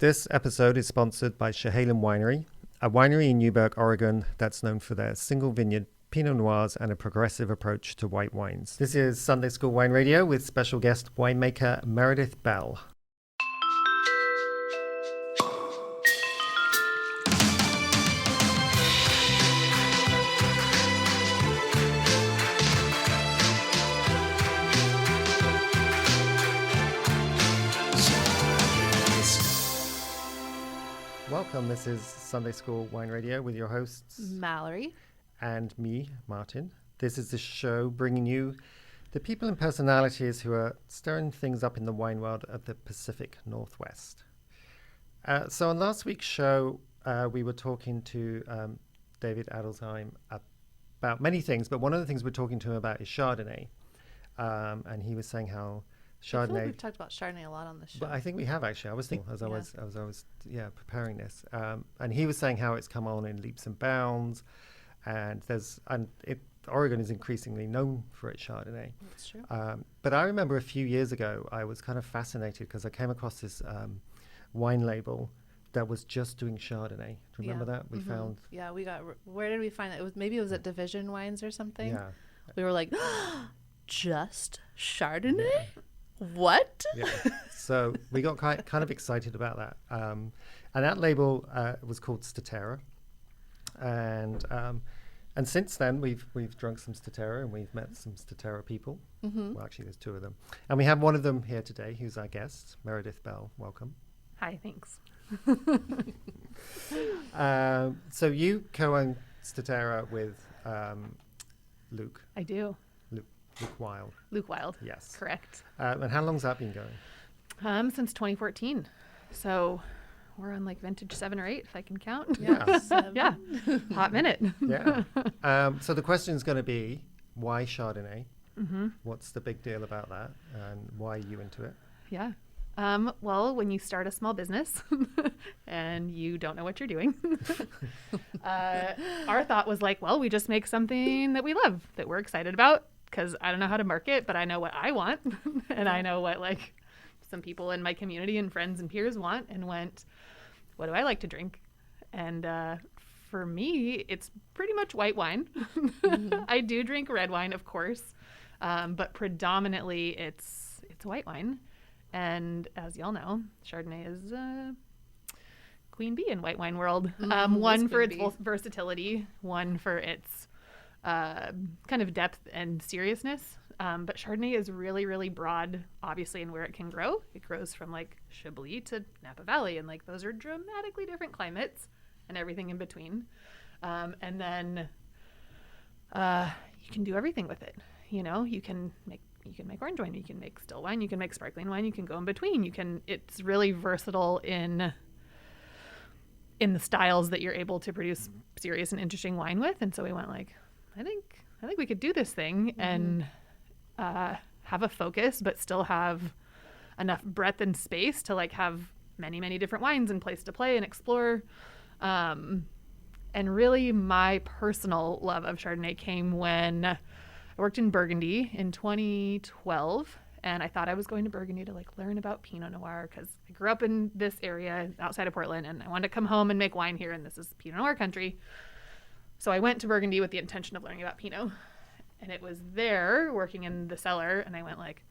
This episode is sponsored by Chehalem Winery, a winery in Newberg, Oregon that's known for their single vineyard Pinot Noirs and a progressive approach to white wines. This is Sunday School Wine Radio with special guest winemaker Meredith Bell. Welcome, this is Sunday School Wine Radio with your hosts Mallory and me, Martin. This is the show bringing you the people and personalities who are stirring things up in the wine world of the Pacific Northwest. So on last week's show, we were talking to David Adelsheim about many things, but one of the things we're talking to him about is Chardonnay. And he was saying how Chardonnay. I feel like we've talked about Chardonnay a lot on the show. But I think we have actually. I was thinking as I was preparing this, and he was saying how it's come on in leaps and bounds, and Oregon is increasingly known for its Chardonnay. That's true. But I remember a few years ago, I was kind of fascinated because I came across this wine label that was just doing Chardonnay. Do you remember that? We found. Yeah, we got. Where did we find it? Maybe it was at Division Wines or something. Yeah. We were like, just Chardonnay. Yeah. What? Yeah. So we got kind of excited about that. And that label was called Statera. And since then, we've drunk some Statera and we've met some Statera people. Mm-hmm. Well, actually, there's two of them. And we have one of them here today, who's our guest, Meredith Bell. Welcome. Hi, thanks. So you co-own Statera with Luke. I do. Luke Wild. Luke Wild. Yes. Correct. And how long's that been going? Since 2014. So we're on like vintage 7 or 8, if I can count. Yeah. Yeah. Hot minute. Yeah. So the question is going to be, why Chardonnay? Mm-hmm. What's the big deal about that? And why are you into it? Yeah. Well, when you start a small business and you don't know what you're doing, our thought was like, well, we just make something that we love, that we're excited about. Because I don't know how to market, but I know what I want. And I know what like some people in my community and friends and peers want, and went, what do I like to drink? And for me, it's pretty much white wine. Mm-hmm. I do drink red wine, of course. But predominantly it's white wine. And as y'all know, Chardonnay is queen bee in white wine world. One for its versatility, one for its kind of depth and seriousness. But Chardonnay is really, really broad, obviously, in where it can grow. It grows from like Chablis to Napa Valley, and like those are dramatically different climates and everything in between. And then you can do everything with it. You know, you can make orange wine, you can make still wine, you can make sparkling wine, you can go in between. It's really versatile in the styles that you're able to produce serious and interesting wine with. And so we went like, I think we could do this thing and have a focus, but still have enough breadth and space to like have many, many different wines and place to play and explore. And really my personal love of Chardonnay came when I worked in Burgundy in 2012. And I thought I was going to Burgundy to like learn about Pinot Noir because I grew up in this area outside of Portland and I wanted to come home and make wine here. And this is Pinot Noir country. So I went to Burgundy with the intention of learning about Pinot, and it was there working in the cellar. And I went like,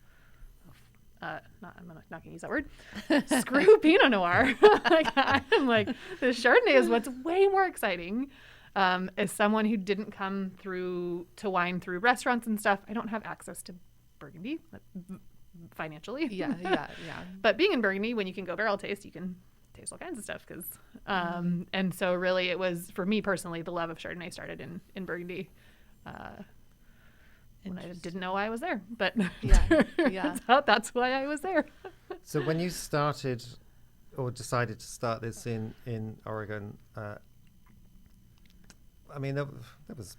I'm not going to use that word. Screw Pinot Noir. I'm like, this Chardonnay is what's way more exciting. As someone who didn't come to wine through restaurants and stuff, I don't have access to Burgundy financially. Yeah. But being in Burgundy, when you can go barrel taste, you can taste all kinds of stuff. And so really it was, for me personally, the love of Chardonnay started in Burgundy. And I didn't know why I was there, but yeah. That's why I was there. So when you started or decided to start this in Oregon, I mean, there was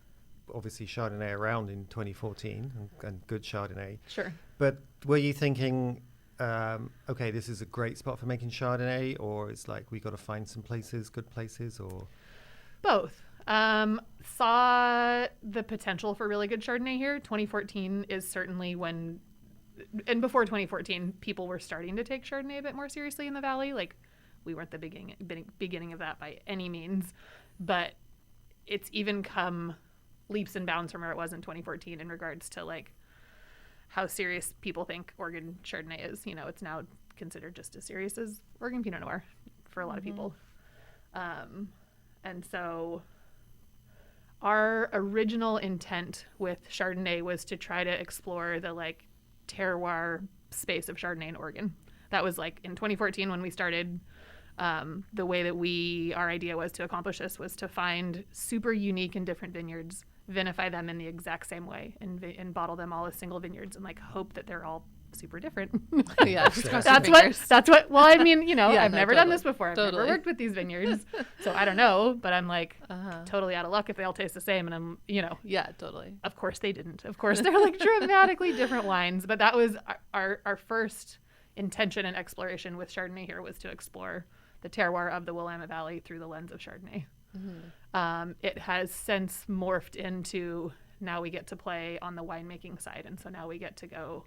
obviously Chardonnay around in 2014 and good Chardonnay. Sure. But were you thinking, okay, this is a great spot for making Chardonnay, or it's like we got to find some good places, or? Both. Saw the potential for really good Chardonnay here. 2014 is certainly when, and before 2014, people were starting to take Chardonnay a bit more seriously in the Valley. Like We weren't the beginning of that by any means, but it's even come leaps and bounds from where it was in 2014 in regards to like how serious people think Oregon Chardonnay is. You know, it's now considered just as serious as Oregon Pinot Noir for a lot of people. And so our original intent with Chardonnay was to try to explore the like terroir space of Chardonnay in Oregon. That was like in 2014 when we started. The way that our idea was to accomplish this was to find super unique and different vineyards, vinify them in the exact same way, and bottle them all as single vineyards, and like hope that they're all super different. Yeah, just cross that's your fingers. what. Well, I mean, you know, Yeah, I've no, never done this before. I've Totally. never worked with these vineyards, so I don't know. But I'm like totally out of luck if they all taste the same, and I'm, you know, Yeah, totally. of course they didn't. Of course they're like dramatically different wines. But that was our first intention and exploration with Chardonnay here, was to explore the terroir of the Willamette Valley through the lens of Chardonnay. It has since morphed into, now we get to play on the winemaking side. And so now we get to go,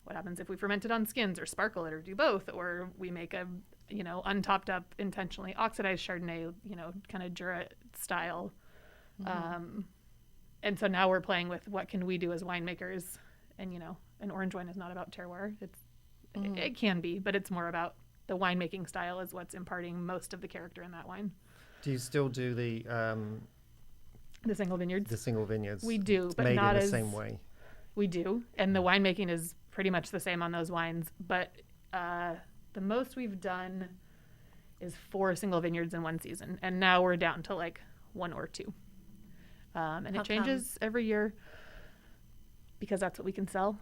what happens if we ferment it on skins or sparkle it or do both? Or we make a, you know, untopped up, intentionally oxidized Chardonnay, you know, kind of Jura style. And so now we're playing with what can we do as winemakers. And, you know, an orange wine is not about terroir. It can be, but it's more about the winemaking style is what's imparting most of the character in that wine. Do you still do the single vineyards? the single vineyards? We do, It's but made not in the as same way. We do, and the winemaking is pretty much the same on those wines. But the most we've done is 4 single vineyards in one season, and now we're down to like 1 or 2. And How it changes every year because that's what we can sell.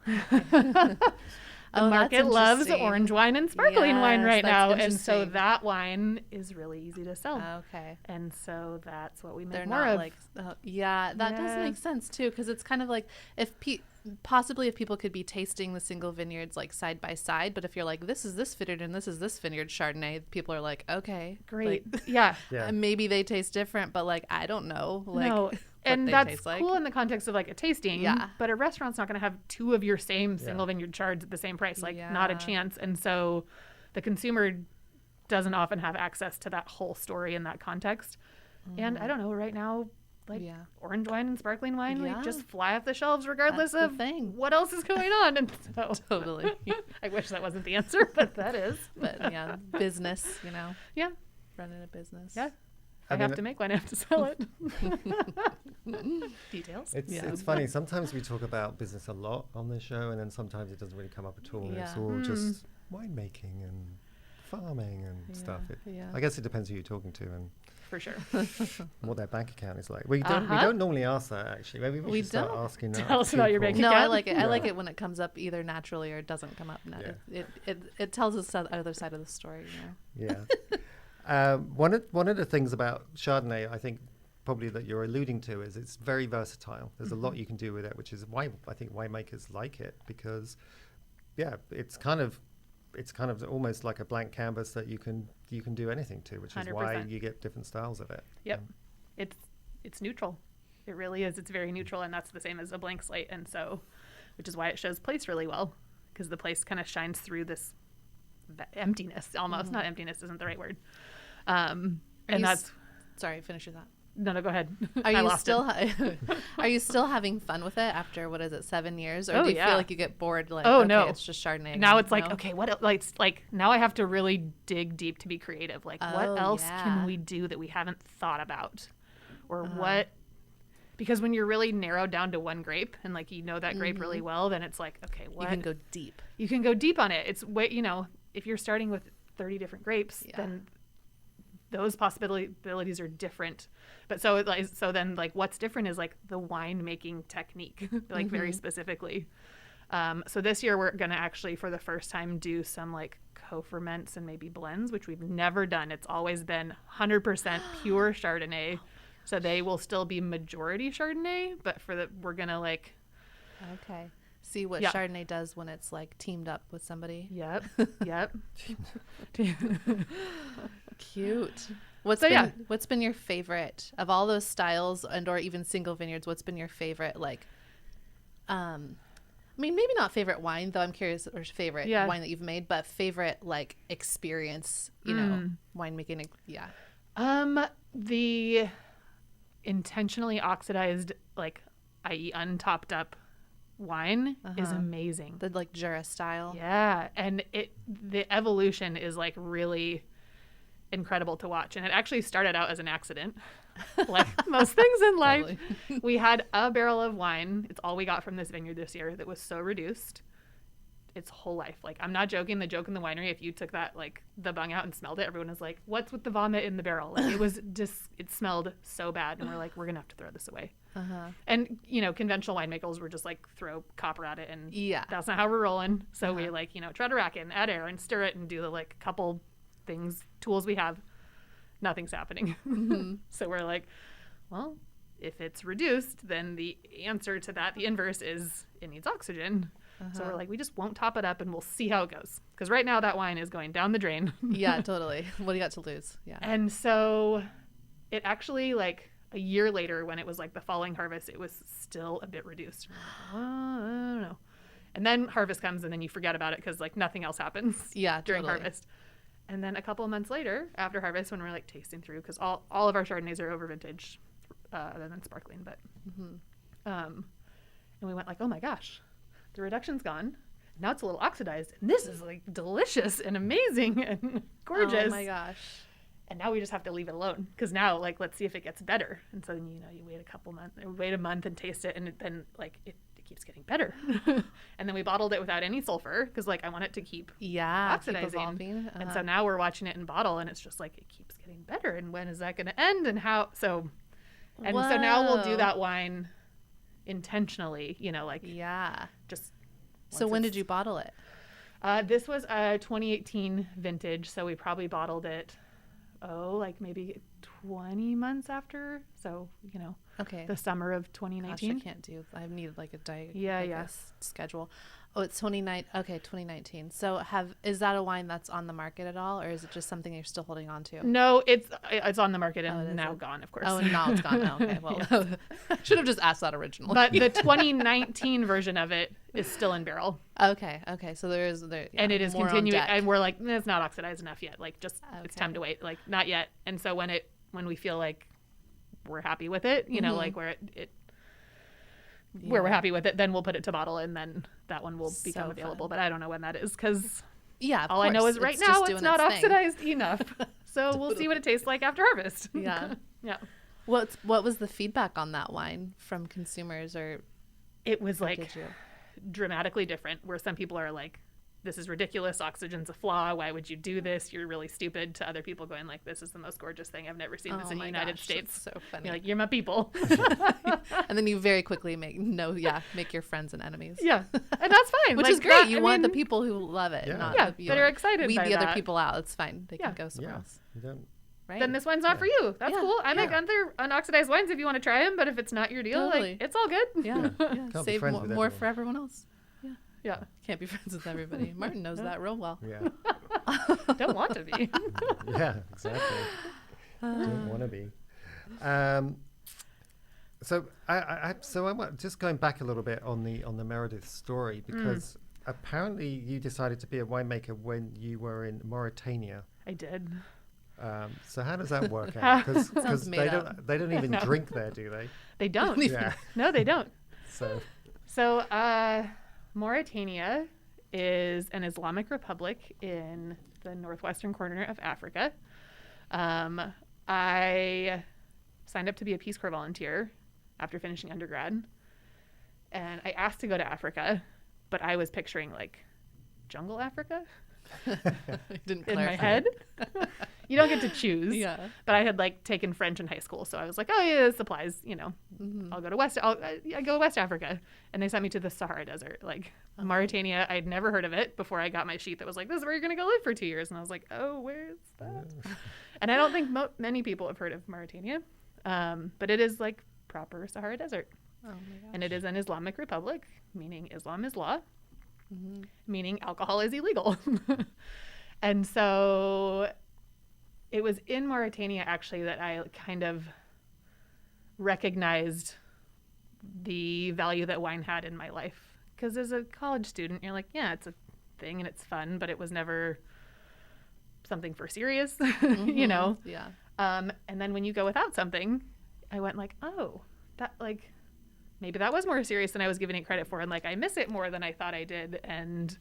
The Oh, that's market loves interesting. orange wine and sparkling wine Yes, right that's now, and so interesting. that wine is really easy to sell. Okay. And so that's what we make They're more not of. like, yeah, that does Yeah. make sense too, because it's kind of like if possibly if people could be tasting the single vineyards like side by side, but if you're like, this is this vineyard and this is this vineyard Chardonnay, people are like, okay, Great. like, Yeah. Yeah. maybe they taste different, but like I don't know, like No. what And they that's taste like. cool in the context of like a tasting. Yeah. But a restaurant's not going to have 2 of your same single vineyard chards at the same price. Like, not a Yeah. chance. And so the consumer doesn't often have access to that whole story in that context. And I don't know, right now, like Yeah. orange wine and sparkling wine, Yeah. like just fly off the shelves regardless That's the of thing. what else is going on. And so Totally. I wish that wasn't the answer, but that is. But yeah, business, you know, Yeah. running a business. Yeah. I I mean, have to make wine, I have to sell it. Details. It's funny. Sometimes we talk about business a lot on the show, and then sometimes it doesn't really come up at all. And it's Yeah. all just winemaking and farming and stuff. Yeah. I guess it depends who you're talking to and For sure. what their bank account is like. We don't normally ask that, actually. Maybe we should start don't. asking Tell that. us about your bank No, account. I like it. I Yeah. like it when it comes up either naturally or it doesn't come up. It tells us the other side of the story. You know? Yeah. One of the things about Chardonnay, I think, probably that you're alluding to, is it's very versatile. There's a lot you can do with it, which is why I think winemakers like it, because, yeah, it's kind of almost like a blank canvas that you can do anything to, which is why 100%. you get different styles of it. Yep. It's neutral. It really is. It's very neutral, and that's the same as a blank slate. And so, which is why it shows place really well, because the place kind of shines through this emptiness almost. Not emptiness isn't the right word. And that's Sorry, finish your thought. no, go ahead. Are I you lost still it. are you still having fun with it after what is it, 7 years? Or Oh, do you yeah. feel like you get bored? Like, Oh, okay, no. it's just Chardonnay. Now again, it's like, no? okay, what like now I have to really dig deep to be creative. Like, what Oh, else yeah. can we do that we haven't thought about, or what? Because when you're really narrowed down to one grape and like you know that grape really well, then it's like, okay, what You can go deep. you can go deep on it. It's way, you know, if you're starting with 30 different grapes, Yeah. then those possibilities are different. But so then like what's different is like the wine making technique, like very specifically. So this year we're going to actually for the first time do some like co-ferments and maybe blends, which we've never done. It's always been 100% pure Chardonnay. So they will still be majority Chardonnay, but we're going to like, Okay. See what Yeah. Chardonnay does when it's like teamed up with somebody. yep. Cute. What's been your favorite of all those styles and or even single vineyards? What's been your favorite like I mean, maybe not favorite wine, though I'm curious, or favorite Yeah. wine that you've made, but favorite like experience, you know, winemaking. Yeah. The intentionally oxidized, like, i.e. untopped up wine is amazing. The like Jura style. Yeah, and the evolution is like really incredible to watch. And it actually started out as an accident, like most things in life. Totally. We had a barrel of wine. It's all we got from this vineyard this year that was so reduced. Its whole life. Like, I'm not joking. The joke in the winery, if you took that, like, the bung out and smelled it, everyone was like, "What's with the vomit in the barrel?" Like, it was just, it smelled so bad, and we're like, we're gonna have to throw this away. And, you know, conventional winemakers were just like, throw copper at it, and Yeah. that's not how we're rolling. So we, like, you know, try to rack in, add air, and stir it, and do the, like, couple things, tools we have. Nothing's happening. So we're like, well, if it's reduced, then the answer to that, the inverse, is it needs oxygen. So we're like, we just won't top it up, and we'll see how it goes. Because right now that wine is going down the drain. Yeah, totally. What do you got to lose? Yeah. And so it actually, like, a year later, when it was like the falling harvest, it was still a bit reduced. I don't know. And then harvest comes, and then you forget about it because, like, nothing else happens Yeah, during totally. harvest. And then a couple of months later, after harvest, when we're like tasting through, because all of our Chardonnays are over vintage, other than sparkling, but and we went like, oh my gosh, the reduction's gone. Now it's a little oxidized, and this is like delicious and amazing and gorgeous. Oh my gosh. And now we just have to leave it alone, because now, like, let's see if it gets better. And so then, you know, you wait a month and taste it, and then, like, it keeps getting better. And then we bottled it without any sulfur, because, like, I want it to keep Keep oxidizing. evolving. And so now we're watching it in bottle, and it's just like, it keeps getting better. And when is that going to end? And how? So now we'll do Whoa. that wine intentionally, you know, like, Yeah. just. So once when it's- did you bottle it? This was a 2018 vintage, so we probably bottled it, like maybe 20 months after. So, you know, Okay. the summer of Gosh, 2019. I can't do. I needed like a Yeah, like yeah. schedule. Oh, it's 2019. So is that a wine that's on the market at all, or is it just something you're still holding on to? No, it's on the market Oh, it and is now it? gone, of course. Oh, and now it's gone. Oh, okay. Well, I should have just asked that originally. But the 2019 version of it is still in barrel, Okay. So there, and it is more on continuing. deck. And we're like, it's not oxidized enough yet. Like, just it's Okay. time to wait. Like, not yet. And so when we feel like we're happy with it, you know, like where where we're happy with it, then we'll put it to bottle, and then that one will become So available. fun. But I don't know when that is, because Yeah. Of all I know course. is right It's now just it's doing not its thing. oxidized enough. So we'll see what it tastes like after harvest. Yeah. Yeah. What was the feedback on that wine from consumers, or It was like did you? dramatically different, where some people are like, this is ridiculous, oxygen's a flaw, why would you do this, you're really stupid, to other people going like, this is the most gorgeous thing, I've never seen this Oh in the my United gosh, States. that's so funny. You're like, you're my people. And then you very quickly make your friends and enemies. Yeah, and that's fine. Which Like, is great. that- You I want the mean, people who love it, Yeah. not Yeah, the, that are excited weed by the other that. people out. It's fine. They Yeah. can go somewhere Yeah. else. You don't. Right? then this wine's not for you. That's Yeah. cool. I make Yeah. other unoxidized wines if you want to try them, but if it's not your deal, Totally. like, it's all good. yeah. Can't be Save friends more, with more everyone. for everyone else. Yeah, Can't be friends with everybody. Martin knows that real well. Yeah. don't want to be. Yeah, exactly. Don't want to be. So I want just going back a little bit on the Meredith story, because apparently you decided to be a winemaker when you were in Mauritania. I did. So how does that work out? Because Sounds made they don't even No. drink there, do they? They don't. Yeah. No, they don't. So Mauritania is an Islamic republic in the northwestern corner of Africa. I signed up to be a Peace Corps volunteer after finishing undergrad, and I asked to go to Africa, but I was picturing like jungle Africa Didn't in my clarify. head. You don't get to choose. Yeah. But I had like taken French in high school, so I was like, oh yeah, this applies. You know, I'll go to I go to West Africa, and they sent me to the Sahara Desert, like Mauritania. I'd never heard of it before I got my sheet that was like, this is where you're gonna go live for 2 years, and I was like, oh, where's that? And I don't think many people have heard of Mauritania, but it is like proper Sahara Desert, Oh my gosh. and it is an Islamic republic, meaning Islam is law, meaning alcohol is illegal. And so it was in Mauritania, actually, that I kind of recognized the value that wine had in my life, because as a college student, you're like, yeah, it's a thing and it's fun, but it was never something for serious, you know? Yeah. And then when you go without something, I went like, oh, that like, maybe that was more serious than I was giving it credit for. And like, I miss it more than I thought I did. And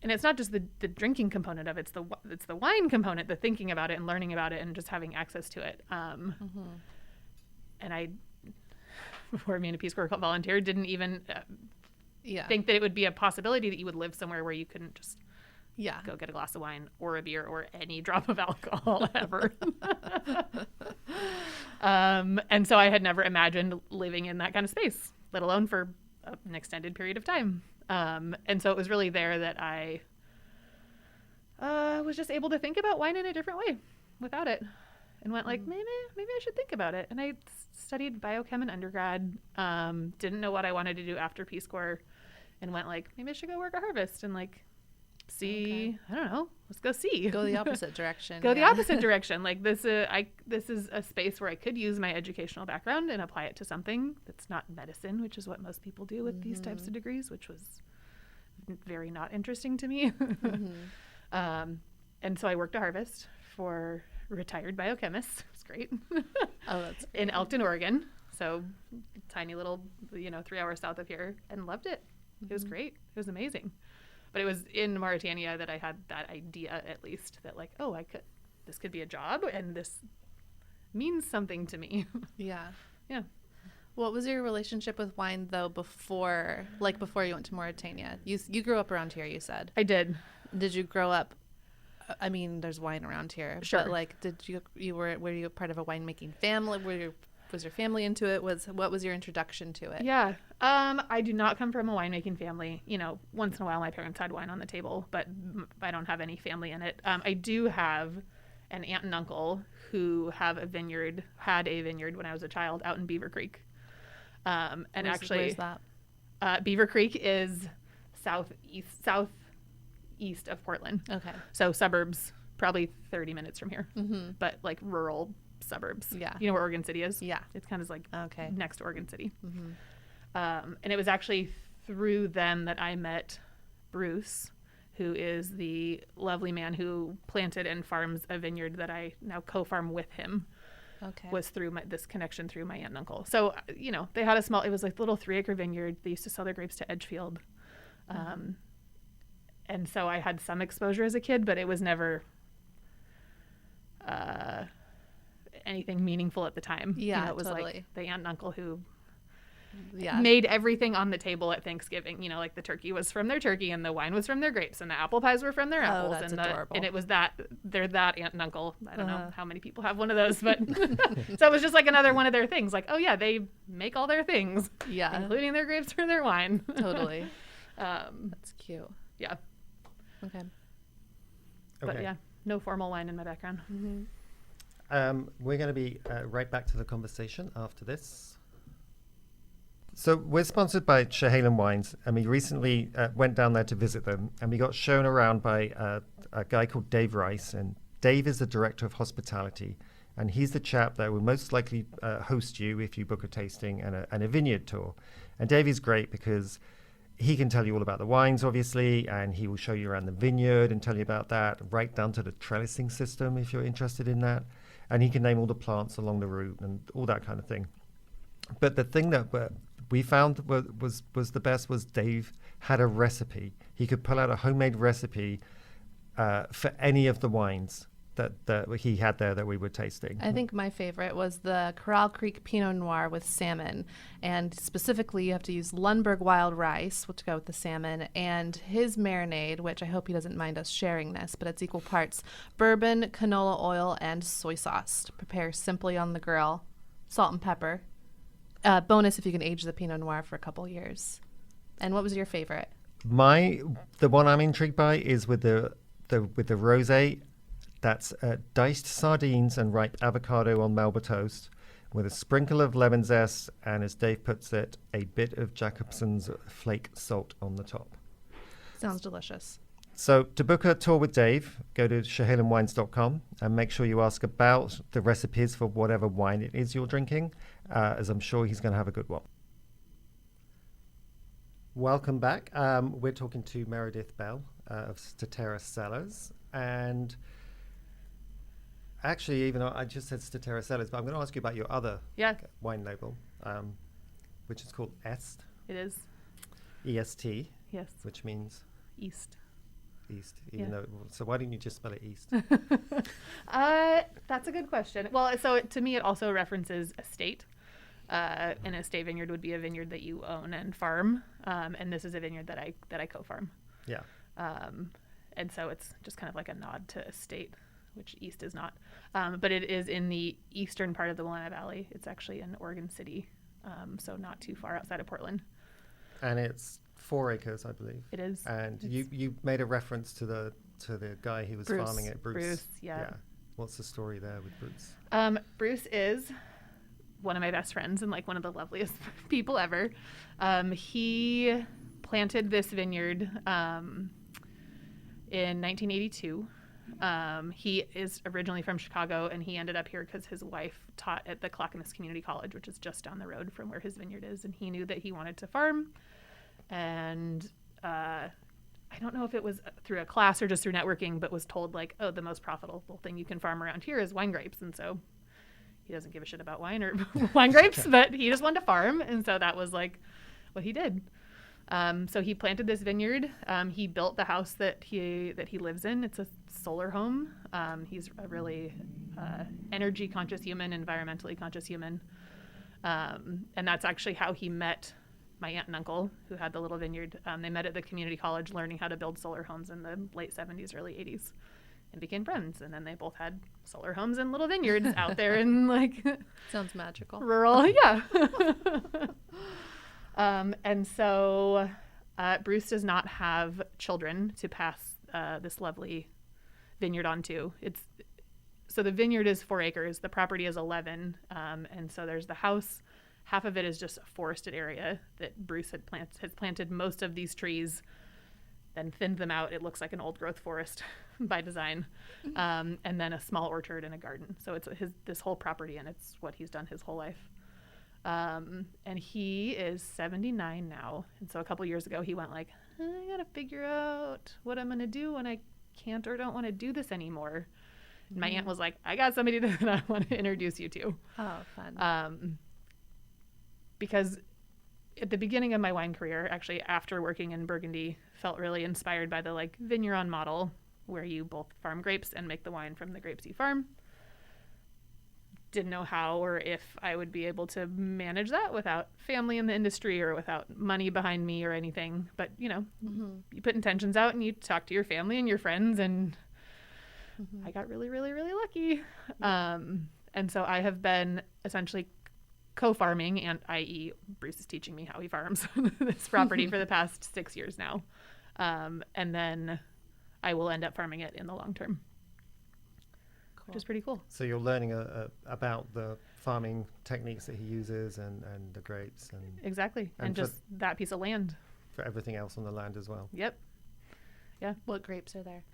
it's not just the drinking component of it, it's the wine component, the thinking about it and learning about it and just having access to it. And I, before being a Peace Corps volunteer, didn't even think that it would be a possibility that you would live somewhere where you couldn't just go get a glass of wine or a beer or any drop of alcohol ever. And so I had never imagined living in that kind of space, let alone for an extended period of time. And so it was really there that I was just able to think about wine in a different way without it, and went like, maybe I should think about it. And I studied biochem in undergrad, didn't know what I wanted to do after Peace Corps, and went like, maybe I should go work at Harvest and like see, I don't know, let's go see. Go the opposite direction. The opposite direction. Like this is a space where I could use my educational background and apply it to something that's not medicine, which is what most people do with these types of degrees, which was very not interesting to me. And so I worked at Harvest for retired biochemists. It was great. Oh, that's in Elkton, Oregon. So tiny little, 3 hours south of here, and loved it. It was great. It was amazing. But it was in Mauritania that I had that idea, at least, that like, oh, this could be a job and this means something to me. Yeah. Yeah. What was your relationship with wine though before you went to Mauritania? You grew up around here, you said. I did. Did you grow up? I mean, there's wine around here. Sure. But like, were you part of a winemaking family? Was your family into it? What was your introduction to it? Yeah. I do not come from a winemaking family. Once in a while my parents had wine on the table, but I don't have any family in it. I do have an aunt and uncle who had a vineyard when I was a child out in Beaver Creek. Where's that? Beaver Creek is southeast of Portland. Okay. So suburbs, probably 30 minutes from here, but like rural suburbs. Yeah. You know where Oregon City is? Yeah. It's kind of like okay next to Oregon City. And it was actually through them that I met Bruce, who is the lovely man who planted and farms a vineyard that I now co-farm with him. Okay. Was through this connection through my aunt and uncle. So, they had it was like a little 3-acre vineyard. They used to sell their grapes to Edgefield. And so I had some exposure as a kid, but it was never anything meaningful at the time. Yeah, it was totally. like the aunt and uncle who Yeah. made everything on the table at Thanksgiving. Like the turkey was from their turkey and the wine was from their grapes and the apple pies were from their apples. That's and adorable. and it was they're that aunt and uncle. I don't know how many people have one of those, but so it was just like another one of their things. Like, oh yeah, they make all their things, Yeah. including their grapes for their wine. Totally. That's cute. Yeah. Okay. But yeah, no formal wine in my background. We're going to be right back to the conversation after this. So we're sponsored by Chehalen Wines, and we recently went down there to visit them, and we got shown around by a guy called Dave Rice, and Dave is the director of hospitality, and he's the chap that will most likely host you if you book a tasting and a vineyard tour. And Dave is great because he can tell you all about the wines, obviously, and he will show you around the vineyard and tell you about that, right down to the trellising system if you're interested in that. And he can name all the plants along the route and all that kind of thing. But the thing that we found was the best was Dave had a recipe. He could pull out a homemade recipe for any of the wines that he had there that we were tasting. I think my favorite was the Corral Creek Pinot Noir with salmon. And specifically, you have to use Lundberg wild rice, which go with the salmon, and his marinade, which I hope he doesn't mind us sharing this, but it's equal parts bourbon, canola oil, and soy sauce to prepare simply on the grill, salt and pepper. Bonus if you can age the Pinot Noir for a couple years. And what was your favorite? The one I'm intrigued by is with the rosé. That's diced sardines and ripe avocado on Melba toast with a sprinkle of lemon zest and, as Dave puts it, a bit of Jacobson's flake salt on the top. Sounds delicious. So to book a tour with Dave, go to chehalenwines.com and make sure you ask about the recipes for whatever wine it is you're drinking, as I'm sure he's going to have a good one. Welcome back. We're talking to Meredith Bell of Statera Cellars. And actually, even though I just said Statera Cellars, but I'm going to ask you about your other Yeah, wine label, which is called Est, it is. EST, Yes. which means East. East. Even Yeah. though, so why didn't you just spell it East? That's a good question. Well, so to me, it also references estate. An estate vineyard would be a vineyard that you own and farm, and this is a vineyard that I co-farm. Yeah. And so it's just kind of like a nod to estate, which East is not. But it is in the eastern part of the Willamette Valley. It's actually in Oregon City, so not too far outside of Portland. And it's 4 acres, I believe. It is. And It's- you made a reference to the guy who was Bruce. farming it, Bruce. Bruce, yeah. What's the story there with Bruce? Bruce is one of my best friends and like one of the loveliest people ever. He planted this vineyard in 1982. He is originally from Chicago, and he ended up here because his wife taught at the Clackamas Community College, which is just down the road from where his vineyard is. And he knew that he wanted to farm. And I don't know if it was through a class or just through networking, but was told like, oh, the most profitable thing you can farm around here is wine grapes. And so he doesn't give a shit about wine or wine grapes, but he just wanted to farm. And so that was like what he did. So he planted this vineyard. He built the house that he lives in. It's a solar home. He's a really energy conscious human, environmentally conscious human. And that's actually how he met my aunt and uncle who had the little vineyard. They met at the community college learning how to build solar homes in the late 70s, early 80s, and became friends. And then they both had solar homes and little vineyards out there in like Sounds magical. rural. Yeah. And so Bruce does not have children to pass this lovely vineyard on to. So the vineyard is 4 acres. The property is 11. And so there's the house. Half of it is just a forested area that Bruce has planted most of these trees, then thinned them out. It looks like an old growth forest by design. And then a small orchard and a garden. So it's this whole property, and it's what he's done his whole life. And he is 79 now. And so a couple years ago, he went like, I got to figure out what I'm going to do when I can't or don't want to do this anymore. And my aunt was like, I got somebody that I want to introduce you to. Oh, fun. Because at the beginning of my wine career, actually after working in Burgundy, felt really inspired by the like vigneron model where you both farm grapes and make the wine from the grapes you farm. Didn't know how or if I would be able to manage that without family in the industry or without money behind me or anything. But, you know, you put intentions out and you talk to your family and your friends, and I got really, really, really lucky. And so I have been essentially co-farming, and i.e. Bruce is teaching me how he farms this property for the past 6 years now. And then I will end up farming it in the long term. Which is pretty cool. So you're learning about the farming techniques that he uses and the grapes and Exactly. And just that piece of land. for everything else on the land as well. Yep. What grapes are there?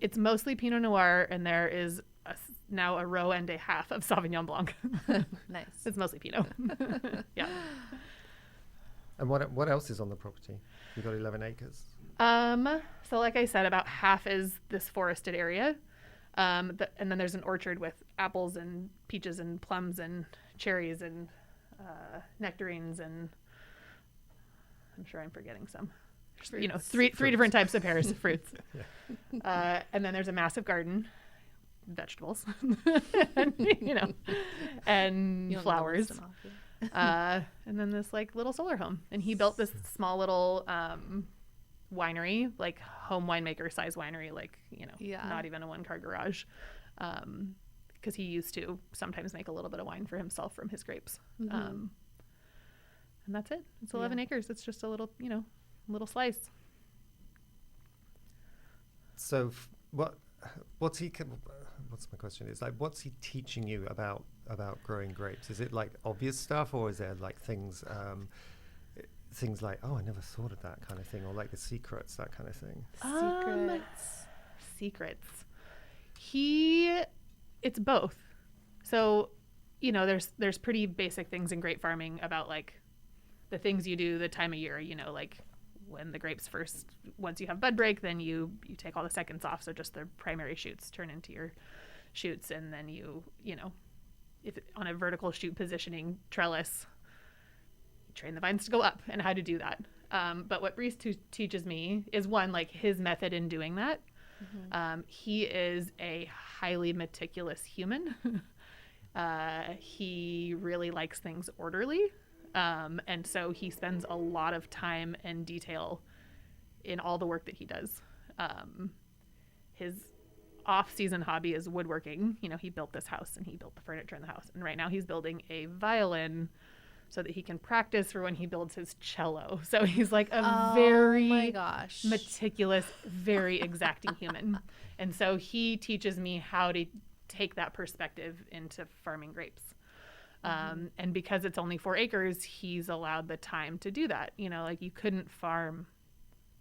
It's mostly Pinot Noir, and there is now a row and a half of Sauvignon Blanc. Nice. It's mostly Pinot. Yeah. And what else is on the property? You've got 11 acres. So like I said, about half is this forested area. And then there's an orchard with apples and peaches and plums and cherries and nectarines, and I'm sure I'm forgetting some. You know, three different types of pears, fruits. And then there's a massive garden, vegetables, and, you know, and You don't need to flowers. list them off, yeah. And then this like little solar home, and he built this small little winery, like home winemaker size winery, like, you know, Yeah. not even a 1-car garage, because he used to sometimes make a little bit of wine for himself from his grapes. And that's it. It's 11 acres. It's just a little, you know, little slice. So what's my question is like, what's he teaching you about growing grapes? Is it like obvious stuff, or is there like things like, oh, I never thought of that kind of thing, or like the secrets, that kind of thing? Secrets. It's both. So, you know, there's pretty basic things in grape farming about like the things you do the time of year, you know, like when the grapes first, once you have bud break, then you take all the seconds off. So just the primary shoots turn into your shoots. And then you know, if on a vertical shoot positioning trellis, you train the vines to go up and how to do that. But what Bruce teaches me is one, like his method in doing that. He is a highly meticulous human. He really likes things orderly. And so he spends a lot of time and detail in all the work that he does. His off-season hobby is woodworking. You know, he built this house and he built the furniture in the house. And right now he's building a violin so that he can practice for when he builds his cello. So he's like a very meticulous, very exacting human. And so he teaches me how to take that perspective into farming grapes. And because it's only 4 acres, he's allowed the time to do that. You know, like you couldn't farm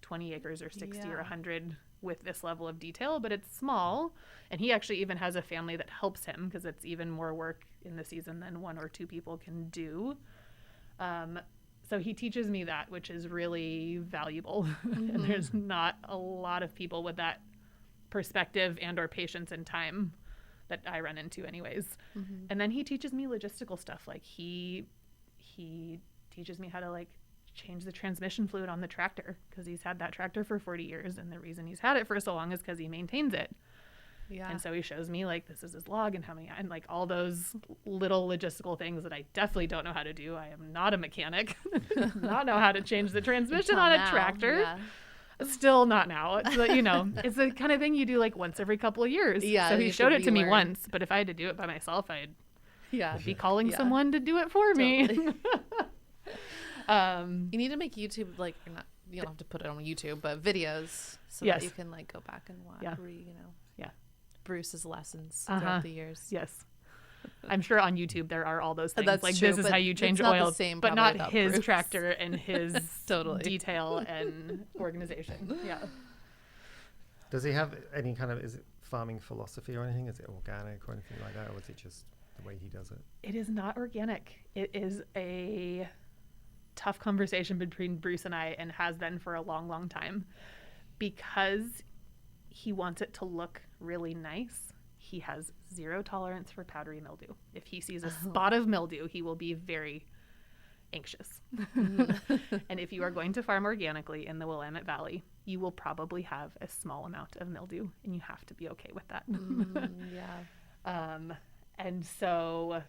20 acres or 60 or 100 with this level of detail, but it's small. And he actually even has a family that helps him because it's even more work in the season than 1 or 2 people can do. So he teaches me that, which is really valuable. And there's not a lot of people with that perspective and or patience and time that I run into anyways. And then he teaches me logistical stuff. Like he teaches me how to like change the transmission fluid on the tractor because he's had that tractor for 40 years. And the reason he's had it for so long is because he maintains it. Yeah. And so he shows me like, this is his log and how many, and like all those little logistical things that I definitely don't know how to do. I am not a mechanic, not know how to change the transmission on a tractor. Yeah. Still not now, but you know, it's the kind of thing you do like once every couple of years. Yeah. So he showed it to me once, but if I had to do it by myself, I'd be calling someone to do it for me. You need to make YouTube like, or not, you don't have to put it on YouTube, but videos so that you can like go back and watch, Bruce's lessons throughout the years. Yes. I'm sure on YouTube there are all those things. That's like, true, this is how you change oil, but not his Bruce. Tractor and his detail and organization. Yeah. Does he have any kind of, is it farming philosophy or anything? Is it organic or anything like that? Or is it just the way he does it? It is not organic. It is a tough conversation between Bruce and I, and has been for a long, long time, because he wants it to look really nice. He has 0 tolerance for powdery mildew. If he sees a spot of mildew, he will be very anxious. And if you are going to farm organically in the Willamette Valley, you will probably have a small amount of mildew, and you have to be okay with that. And so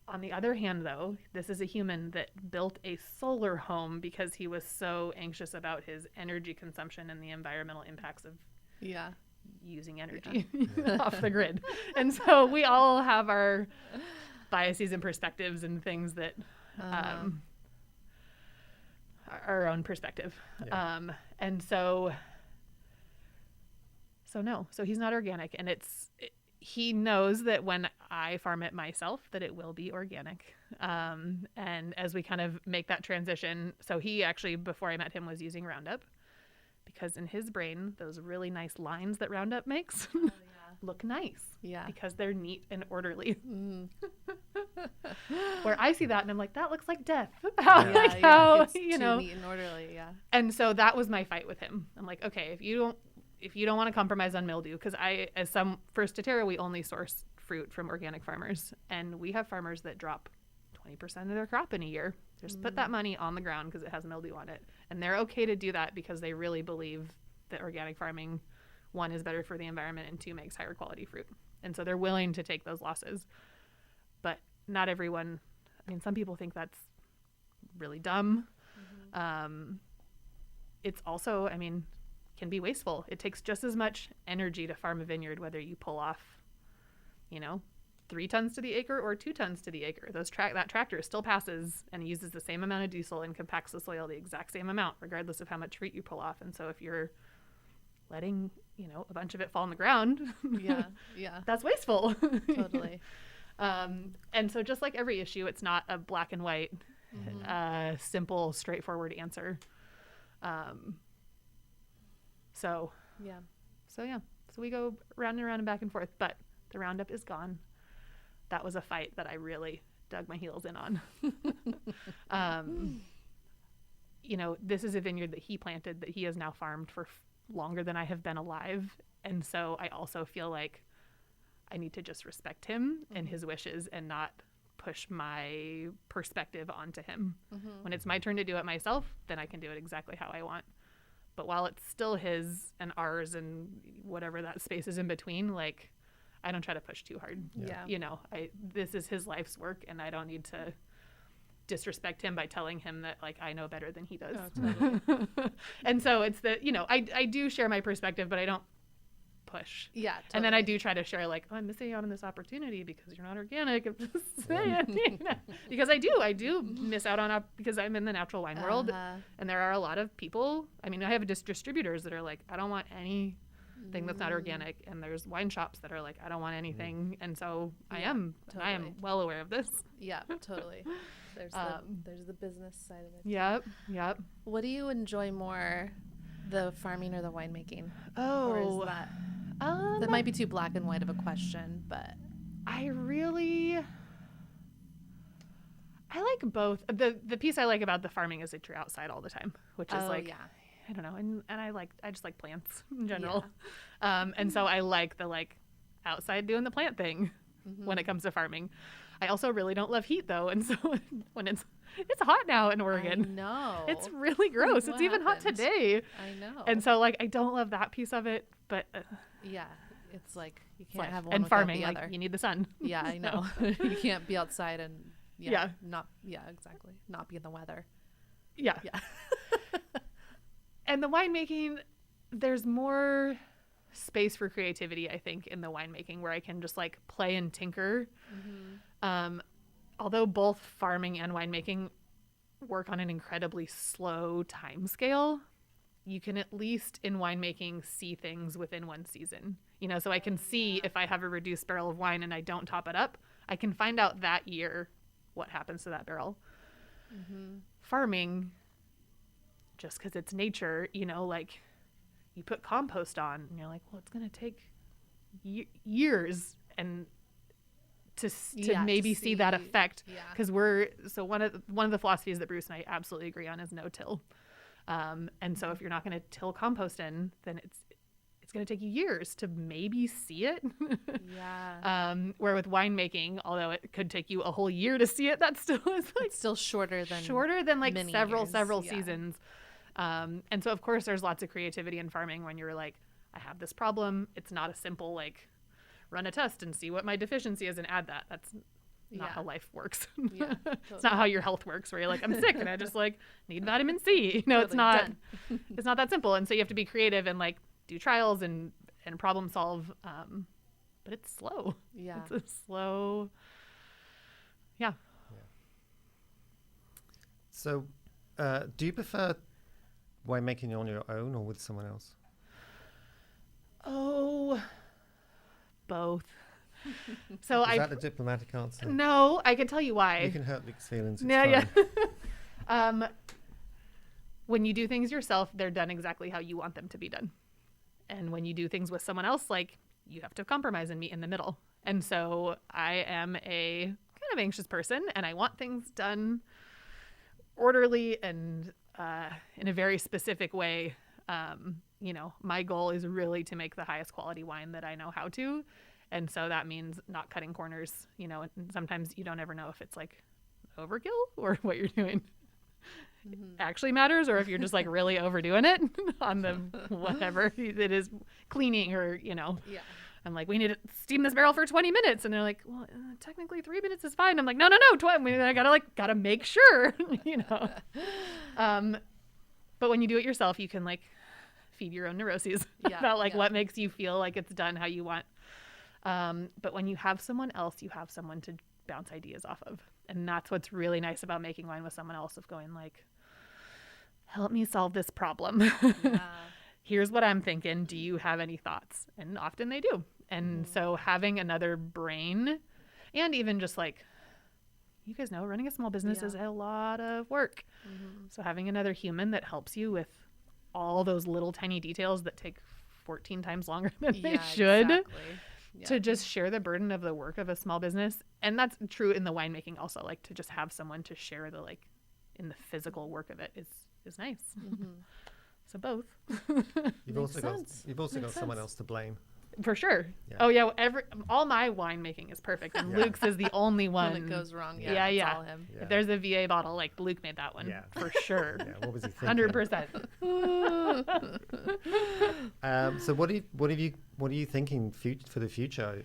on the other hand, though, this is a human that built a solar home because he was so anxious about his energy consumption and the environmental impacts of using energy off the grid. And so we all have our biases and perspectives and things that our own perspective. And so no, so he's not organic, and he knows that when I farm it myself that it will be organic. And as we kind of make that transition, so he actually, before I met him, was using Roundup, because in his brain, those really nice lines that Roundup makes look nice. Yeah. Because they're neat and orderly. Where I see that and I'm like, that looks like death. How, it's you know, neat and orderly. Yeah. And so that was my fight with him. I'm like, okay, if you don't want to compromise on mildew, because First to Terra, we only source fruit from organic farmers, and we have farmers that drop 20% of their crop in a year. Just put that money on the ground because it has mildew on it. And they're okay to do that because they really believe that organic farming, 1, is better for the environment, and 2, makes higher quality fruit. And so they're willing to take those losses. But not everyone, I mean, some people think that's really dumb. It's also, I mean, can be wasteful. It takes just as much energy to farm a vineyard, whether you pull off, 3 tons to the acre or 2 tons to the acre. That tractor still passes and uses the same amount of diesel and compacts the soil the exact same amount, regardless of how much fruit you pull off. And so if you're letting, a bunch of it fall on the ground, that's wasteful. Totally. And so just like every issue, it's not a black and white, simple, straightforward answer. So we go round and round and back and forth, but the Roundup is gone. That was a fight that I really dug my heels in on. You know, this is a vineyard that he planted that he has now farmed for longer than I have been alive. And so I also feel like I need to just respect him and his wishes and not push my perspective onto him. When it's my turn to do it myself, then I can do it exactly how I want. But while it's still his and ours and whatever that space is in between, like, I don't try to push too hard. Yeah. You know, this is his life's work, and I don't need to disrespect him by telling him that, like, I know better than he does. Oh, totally. And so it's the, you know, I do share my perspective, but I don't push. Yeah. And then I do try to share, like, oh, I'm missing out on this opportunity because you're not organic. I'm just saying, you know? Because I do miss out on because I'm in the natural wine world, and there are a lot of people. I mean, I have distributors that are like, I don't want anything that's not organic, and there's wine shops that are like, I don't want anything, and so I am well aware of this. Yeah, totally. There's the business side of it. Yep. What do you enjoy more, the farming or the winemaking? Oh, or is that might be too black and white of a question, but I like both. The piece I like about the farming is that you're outside all the time, which is like, I don't know, and I just like plants in general. And so I like the outside doing the plant thing when it comes to farming. I also really don't love heat though, and so when it's hot now in Oregon. No, it's really gross. It's even hot today. I know. And so I don't love that piece of it, but yeah, it's like you can't have one and without farming, the like, other. you need the sun. Yeah, I know. You can't be outside and not be in the weather. Yeah. And the winemaking, there's more space for creativity, I think, in the winemaking, where I can just like play and tinker. Although both farming and winemaking work on an incredibly slow time scale, you can at least in winemaking see things within one season. You know, so I can see if I have a reduced barrel of wine and I don't top it up, I can find out that year what happens to that barrel. Farming, just because it's nature, you know, like you put compost on and you're like, well, it's going to take years and to maybe see that effect. Because one of the philosophies that Bruce and I absolutely agree on is no-till. And so if you're not going to till compost in, then it's going to take you years to maybe see it. Where with winemaking, although it could take you a whole year to see it, that still is like it's still shorter than like several years. seasons. And so of course there's lots of creativity in farming when you're like, I have this problem. It's not a simple like run a test and see what my deficiency is and add that. That's not how life works. Totally. It's not how your health works, where you're like, I'm sick and I just like need vitamin C. You know, Totally. it's not Done. it's not that simple. And so you have to be creative and like do trials and problem solve. But it's slow. Yeah. It's a slow. Yeah. So, do you prefer winemaking on your own or with someone else? Oh, both. So Is that the diplomatic answer? No, I can tell you why. You can hurt Luke's feelings. It's Yeah. fine. When you do things yourself, they're done exactly how you want them to be done. And when you do things with someone else, like, you have to compromise and meet in the middle. And so I am a kind of anxious person, and I want things done orderly and in a very specific way. You know, my goal is really to make the highest quality wine that I know how to. And so that means not cutting corners, you know, and sometimes you don't ever know if it's like overkill or what you're doing actually matters, or if you're just like really overdoing it on the whatever it is, cleaning, or, you know. Yeah. I'm like, we need to steam this barrel for 20 minutes. And they're like, well, technically 3 minutes is fine. I'm like, no, 20. I gotta make sure, you know. But when you do it yourself, you can like feed your own neuroses about like what makes you feel like it's done how you want. But when you have someone else, you have someone to bounce ideas off of. And that's what's really nice about making wine with someone else, of going like, help me solve this problem. Here's what I'm thinking. Do you have any thoughts? And often they do. And so having another brain, and even just like, you guys know, running a small business is a lot of work. So having another human that helps you with all those little tiny details that take 14 times longer than they should. Exactly. to just share the burden of the work of a small business. And that's true in the winemaking also, like to just have someone to share the like in the physical work of it is nice. So both. You've also got someone else to blame. For sure. Yeah. Oh yeah, all my winemaking is perfect, and Luke's is the only one When it goes wrong, yeah. it's all him. Yeah. If there's a VA bottle, like Luke made that one for sure. Yeah, what was he thinking? 100%. So what are you thinking for the future?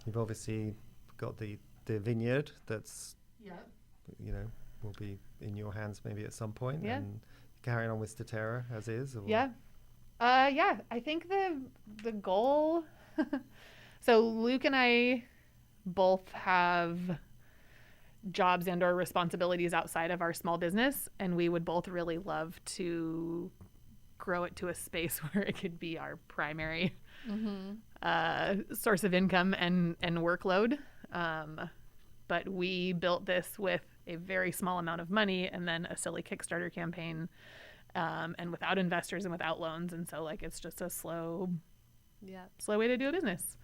You've obviously got the vineyard that's will be in your hands maybe at some point, and carrying on with Statera as is. Or? Yeah. I think the goal. So Luke and I both have jobs and or responsibilities outside of our small business, and we would both really love to grow it to a space where it could be our primary source of income and workload. But we built this with a very small amount of money and then a silly Kickstarter campaign. And without investors and without loans. And so like, it's just a slow way to do a business.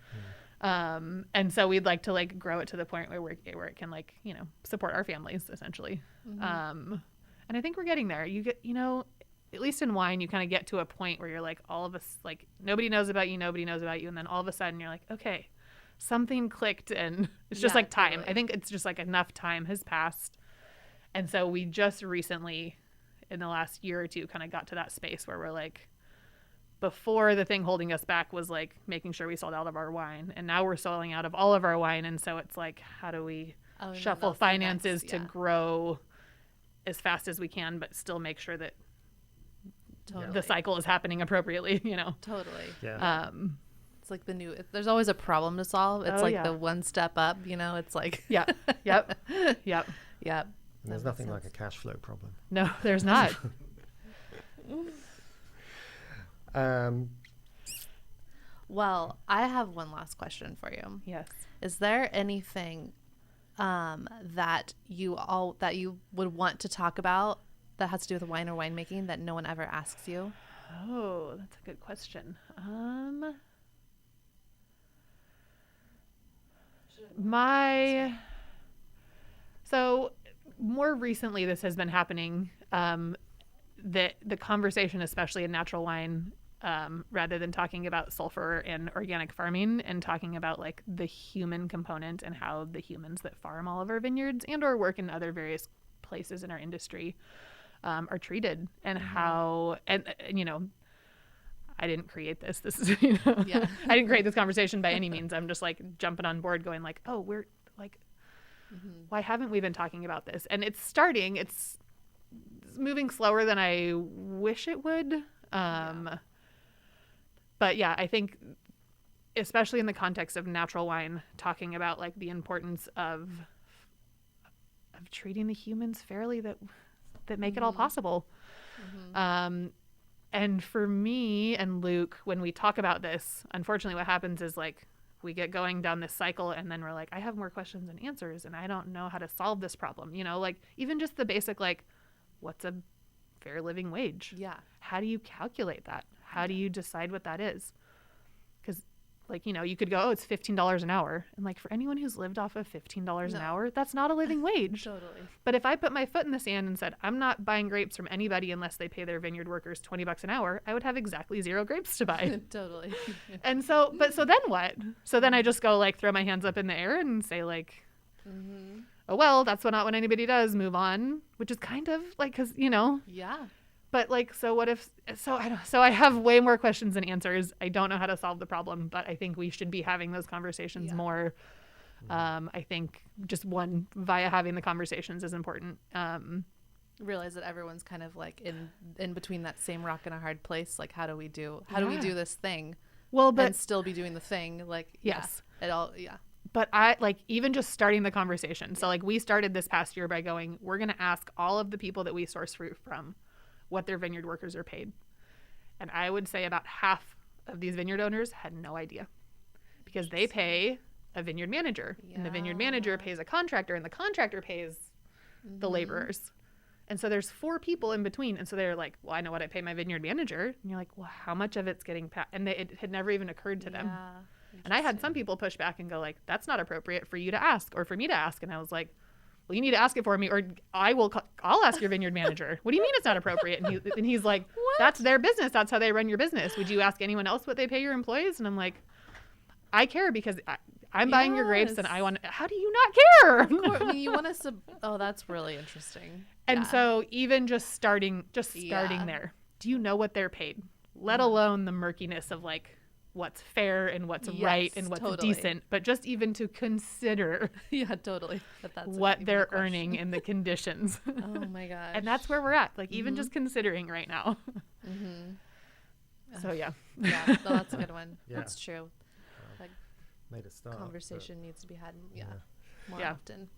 And so we'd like to like grow it to the point where it can like, support our families essentially. And I think we're getting there. You get, at least in wine, you kind of get to a point where you're like, all of us, like nobody knows about you. And then all of a sudden you're like, okay, something clicked, and it's just like time. Totally. I think it's just like enough time has passed. And so we just recently, in the last year or two, kind of got to that space where we're like, before the thing holding us back was like making sure we sold out of our wine, and now we're selling out of all of our wine. And so it's like, how do we shuffle finances to grow as fast as we can, but still make sure that the cycle is happening appropriately, Totally. Yeah. It's like there's always a problem to solve. It's the one step up, it's like. Yep. Yep. And there's nothing like a cash flow problem. No, there's not. Well, I have one last question for you. Yes. Is there anything that you would want to talk about that has to do with wine or winemaking that no one ever asks you? Oh, that's a good question. So more recently, this has been happening, the conversation, especially in natural wine, rather than talking about sulfur and organic farming and talking about like the human component and how the humans that farm all of our vineyards and or work in other various places in our industry are treated, and how, and I didn't create this. This is, I didn't create this conversation by any means. I'm just like jumping on board going like, oh, we're like, why haven't we been talking about this? And it's starting, it's moving slower than I wish it would. But yeah, I think especially in the context of natural wine, talking about like the importance of treating the humans fairly that make it all possible. And for me and Luke, when we talk about this, unfortunately what happens is like we get going down this cycle, and then we're like, I have more questions than answers, and I don't know how to solve this problem. Like even just the basic, like, what's a fair living wage? Yeah. How do you calculate that? How do you decide what that is? Because like, you could go, oh, it's $15 an hour. And like for anyone who's lived off of $15 an hour, that's not a living wage. Totally. But if I put my foot in the sand and said, I'm not buying grapes from anybody unless they pay their vineyard workers $20 an hour, I would have exactly 0 grapes to buy. Totally. And so then what? So then I just go like throw my hands up in the air and say like, oh, well, that's not what anybody does. Move on, which is kind of like, cause Yeah. But like, so what if, so I have way more questions than answers. I don't know how to solve the problem, but I think we should be having those conversations more. I think just via having the conversations is important. Realize that everyone's kind of like in between that same rock and a hard place. Like, how do we do this thing? Well, but and still be doing the thing. Like, yes, it all. Yeah. But I like even just starting the conversation. So like we started this past year by going, we're going to ask all of the people that we source fruit from what their vineyard workers are paid. And I would say about half of these vineyard owners had no idea, because they pay a vineyard manager, and the vineyard manager pays a contractor, and the contractor pays the laborers. And so there's 4 people in between. And so they're like, well, I know what I pay my vineyard manager. And you're like, well, how much of it's getting and it had never even occurred to them. And I had some people push back and go like, that's not appropriate for you to ask or for me to ask. And I was like, well, you need to ask it for me, or I'll ask your vineyard manager. What do you mean it's not appropriate? And he's like, that's their business. That's how they run your business. Would you ask anyone else what they pay your employees? And I'm like, I care because I'm buying your grapes and I want, how do you not care? Of course, I mean, you want us to, oh, that's really interesting. And so even just starting there, do you know what they're paid? Let alone the murkiness of like what's fair and what's right and what's decent, but just even to consider that's what they're earning and the conditions. Oh my gosh. And that's where we're at, like even just considering right now. So yeah, no, that's a good one. Yeah. That's true. Like, made a start. Conversation needs to be had more Yeah. often.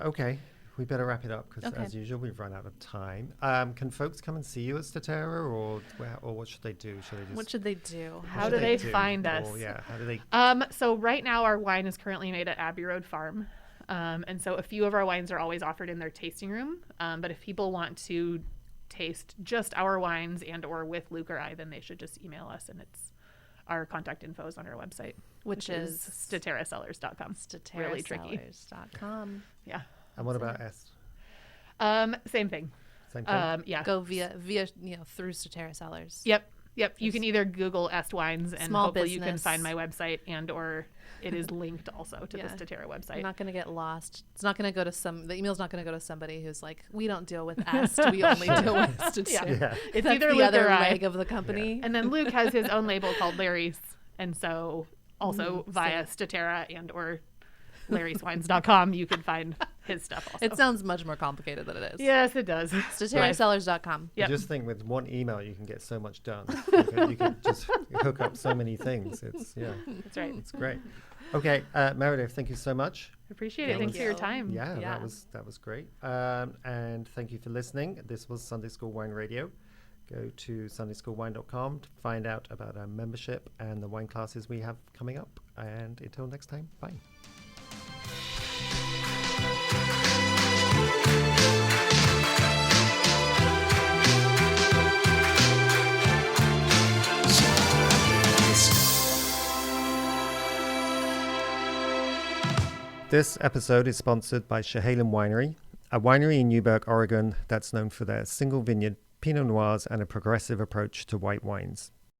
Okay. We better wrap it up because, Okay. as usual, we've run out of time. Can folks come and see you at Statera, or what should they do? Should they just? What should they do? How do they find us? Or, yeah, how do they? So right now our wine is currently made at Abbey Road Farm. And so a few of our wines are always offered in their tasting room. But if people want to taste just our wines and or with Luke or I, then they should just email us, and it's our contact info is on our website, Which is stateracellars.com. Really tricky. Stateracellars.com. Yeah. And what about Est? Same thing. Same thing. Yeah. Go via through Statera Cellars. Yep. You can either Google Est Wines and Small hopefully you can business. find my website and or it is linked also to the Statera website. You're not going to get lost. It's not going to go to the email's not going to go to somebody who's like, we don't deal with Est. We only deal with Statera. Yeah. It's That's either the Luke other or I. leg of the company. And then Luke has his own label called Larry's. And so also via Statera and or larryswines.com, you can find his stuff also. It sounds much more complicated than it is. Yes, it does. Stateracellars.com. Yep. I just think with one email you can get so much done. You can just hook up so many things. That's right. It's great. Okay, Meredith, thank you so much. Appreciate it. Thanks for your time. Yeah, Yeah. that was great. And thank you for listening. This was Sunday School Wine Radio. Go to sundayschoolwine.com to find out about our membership and the wine classes we have coming up. And until next time, bye. This episode is sponsored by Chehalem Winery, a winery in Newberg, Oregon that's known for their single vineyard Pinot Noirs and a progressive approach to white wines.